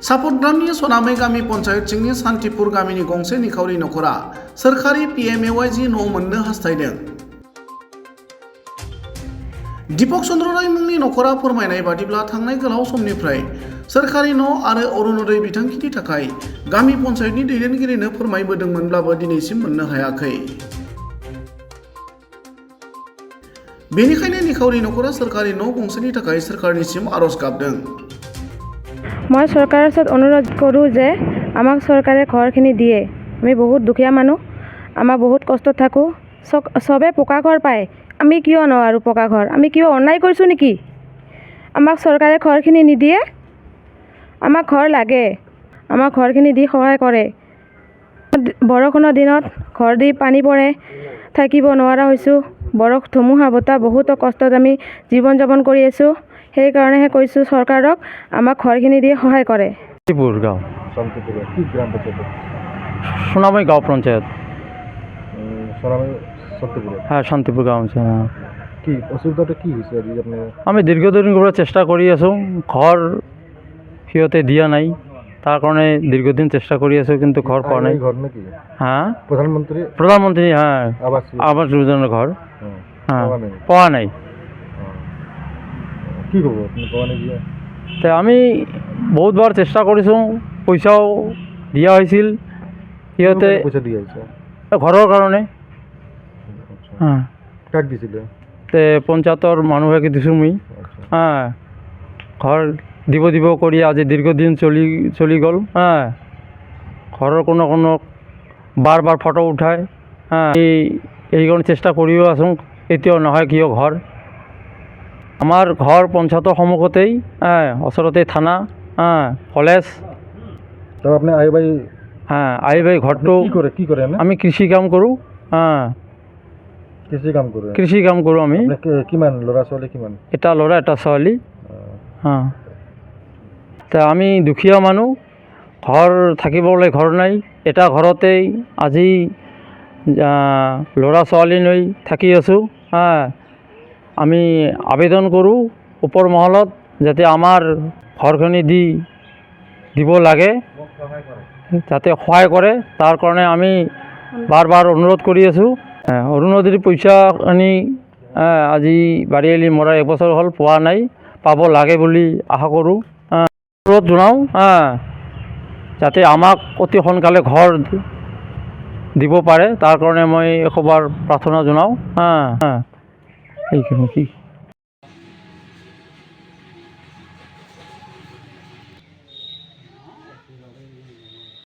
सापटग्रामनि सनामै गामि पन्चायत सिंनि शान्तिपुर गामिनि गंसे निखावरि नखरा सोरखारि PMAYG न' मोननो हास्थायदों। दीपक चन्द्र राय मुंनि नखरा फोरमायनाय बादिब्ला थांनाय गोलाव समनिफ्राय सोरखारि न' आरो अरुणोदय बिथांखिनि थाखाय गामि पन्चायतनि दैदेनगिरिनो फोरमायबोदोंमोनब्लाबो दिनैसिम मोननो हायाखै। बेनिखायनो निखावरि नखरा सोरखारि न' गंसेनि थाखाय सोरखारनिसिम आरज गाबदों। मैं सरकार अनुरोध करूँ जे आमाक सरकारे घरखिनि दिए। आमी बहुत दुखिया मानुह, आमा बहुत कष्ट थाको। सबे पका घर पाए, आमी किय नोवारो पका घर? आमी किय अन्याय करछो नेकी? आमाक सरकारे घरखिनि निदिए। आमाक घर लागे, आमाक घरखिनि दी सहाय करे। बरषुणर दिনত घर दी पानी पड़े, থাকিব নোৱাৰা হৈছোঁ। বৰষ ধুমুহা বতাহ বহুত কষ্টত আমি জীৱন যাপন কৰি আছোঁ। সেইকাৰণেহে কৈছোঁ চৰকাৰক আমাক ঘৰখিনি দি সহায় কৰে। শান্তিপুর গাঁও, কি গ্রাম পঞ্চায়েত? সোনামাই গাঁও পঞ্চায়েত। শান্তিপুরে। হ্যাঁ, শান্তিপুর গাঁও আছে। হ্যাঁ, কি অসুবিধাটা কি হৈছে আজি আপনার? আমি দীর্ঘদিন করে চেষ্টা কৰি আছোঁ, ঘৰ সিহঁতে দিয়া নাই। তাৰ কাৰণে দীৰ্ঘদিন চেষ্টা কৰি আছোঁ, কিন্তু ঘৰ পোৱা নাই। ঘর নাকি? হ্যাঁ, প্রধানমন্ত্রী হ্যাঁ আবাস যোজনার ঘর হ্যাঁ পাওয়া পাওয়া নাই। কি করব আপনি পাওয়া নাই? তো আমি বহুতবার চেষ্টা কৰিছোঁ, পইচাও দিয়া হৈছিল সিহঁতে পইচা দিয়া হৈছে ঘৰৰ কাৰণে। হ্যাঁ, কাক দিছিল? তে পঞ্চায়তৰ মানুহে দিছোঁ মই। হ্যাঁ, ঘৰ দিব কৰি আজি দীৰ্ঘদিন চলি গ'ল। হ্যাঁ, ঘৰৰ কোনো বাৰ ফটো উঠায়। হ্যাঁ, এইখন চেষ্টা কৰিও আছোঁ, এতিয়াও নহয় কিয় ঘৰ। আমাৰ ঘৰ পঞ্চায়তৰ সন্মুখতেই, ওচৰতে থানা, কলেজ। তো আপনি আইবাই? হ্যাঁ, আইবাই ঘৰটো কি কৰে? আমি কৃষি কাম কৰোঁ। হ্যাঁ, কৃষি কাম কৰোঁ আমি। কিমান ল'ৰা ছোৱালী কিমান? এটা ল'ৰা এটা ছোৱালী। হ্যাঁ, তা আমি দুখীয়া মানুহ, ঘৰ থাকিবলৈ ঘৰ নাই। এটা ঘৰতেই আজি ল'ৰা ছোৱালী লৈ থাকি আছোঁ। হ্যাঁ, আমি আবেদন কৰোঁ ওপৰ মহলত যাতে আমাৰ ঘৰখিনি দিব লাগে, যাতে সহায় কৰে। তাৰ কাৰণে আমি বাৰ অনুৰোধ কৰি আছোঁ। অৰুণোদয়ৰ পইচা আনি আজি বাৰীআলি মৰা 1 বছৰ হ'ল, পোৱা নাই। পাব লাগে বুলি আশা কৰোঁ। অনুৰোধ জনাওঁ যাতে আমাক অতি সোনকালে ঘৰ দিব পাৰে, তাৰ কাৰণে মই এবাৰ প্ৰাৰ্থনা জনাওঁ। এইখিনি কি